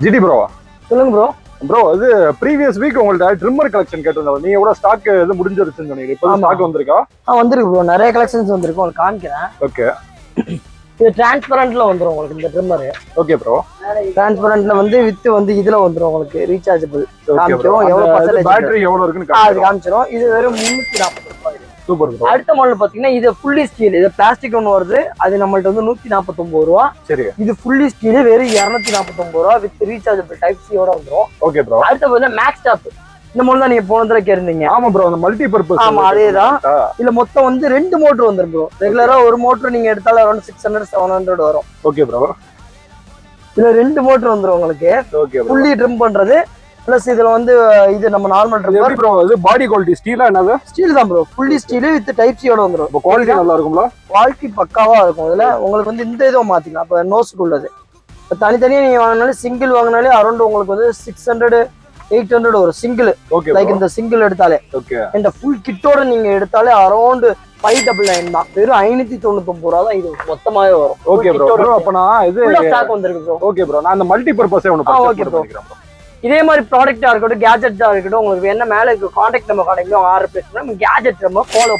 GT bro. சொல்லுங்க bro. Bro இது previous week உங்கள்ட்ட ட்ரிம்மர் கலெக்ஷன் கேட்டிருந்தோம். நீங்க கூட ஸ்டாக் இது முடிஞ்சிருச்சுன்னு சொன்னீங்க. இப்போ ஸ்டாக் வந்திருக்கா? வந்திருக்கு ப்ரோ. நிறைய கலெக்ஷன்ஸ் வந்திருக்கு, உங்களுக்கு காமிக்கிறேன். ஓகே. இது டிரான்ஸ்பரண்ட்ல வந்துரும் உங்களுக்கு இந்த ட்ரிம்மர். Okay bro. டிரான்ஸ்பரண்ட்ல வந்து வித் வந்து இதுல வந்துரும் உங்களுக்கு ரீசார்ஜபிள். காமிச்சிரும் எவ்வளவு பர்சன்டேஜ் பேட்டரி எவ்வளவு இருக்குன்னு காமிச்சிரும். இது வெறும் 340 ரூபாய். Super bro. அடுத்த மாடல் பாத்தீங்கன்னா இது ஃபுல்லி ஸ்டீல். இது பிளாஸ்டிக் ஒன்று வருது, அது நம்மள்ட்ட வந்து 149 ரூபா. சரி. இது ஃபுல்லி ஸ்டீல் வெறும் 249 ரூபா வித் ரீசார்ஜபிள் டைப் சியோட வந்துரும். Okay bro. அடுத்த பார்த்தா மேக்ஸ் டாப். இந்த மாடல் தான் நீங்க போன தடவை கேட்டிருந்தீங்க. ஆமா ப்ரோ, அந்த மல்டி பர்பஸ். ஆமா அதேதான். இல்ல மொத்தம் வந்து 2 மோட்டர் வந்துரும் ப்ரோ. ரெகுலரா ஒரு மோட்டர் நீங்க எடுத்தாலும் அரௌண்ட் 600 700 வரும். Okay bro. இதுல 2 மோட்டர் வந்துரும் உங்களுக்கு. Okay bro. ஃபுல்லி ட்ரிம் பண்றது பிளஸ் இதுல வந்து இது நம்ம நார்மல் ட்ரிம்மர் ப்ரோ. இது பாடி குவாலிட்டி ஸ்டீலா என்னது? ஸ்டீல் தான் bro. Fully steel with type சியோட வந்துரும். இப்போ குவாலிட்டி நல்லா இருக்கும்ல? குவாலிட்டி பக்காவா இருக்கும். இதுல உங்களுக்கு வந்து இந்த இதுவும் மாத்திக்கலாம். அப்ப நோஸ்க்கு உள்ளது தனித்தனியா நீங்க வாங்கினாலும் சிங்கிள் வாங்கினாலே அரௌண்ட் உங்களுக்கு வந்து 600 800 ஒரு சிங்கிள். லைக் இந்த சிங்கிள் எடுத்தாலே. ஓகே. இந்த ஃபுல் கிட்டோட நீங்க எடுத்தாலே அரௌண்ட் 599 தான். வெறும் 599 ரூபா தான் இது மொத்தமாவே வரும். Okay bro. அப்ப நான் இது ஸ்டாக் வந்திருக்கு ப்ரோ. Okay bro. நான் அந்த மல்டி பர்பஸே ஒன்னு பர்ச்சேஸ் பண்ணிக்கிறேன் ப்ரோ. இதே மாதிரி ப்ராடக்ட்டா இருக்கட்டும், கேஜெட்டா இருக்கட்டும், உங்களுக்கு என்ன மேல இருக்க contact number contact order place பண்ணா கேஜெட் நம்ம ஃபாலோ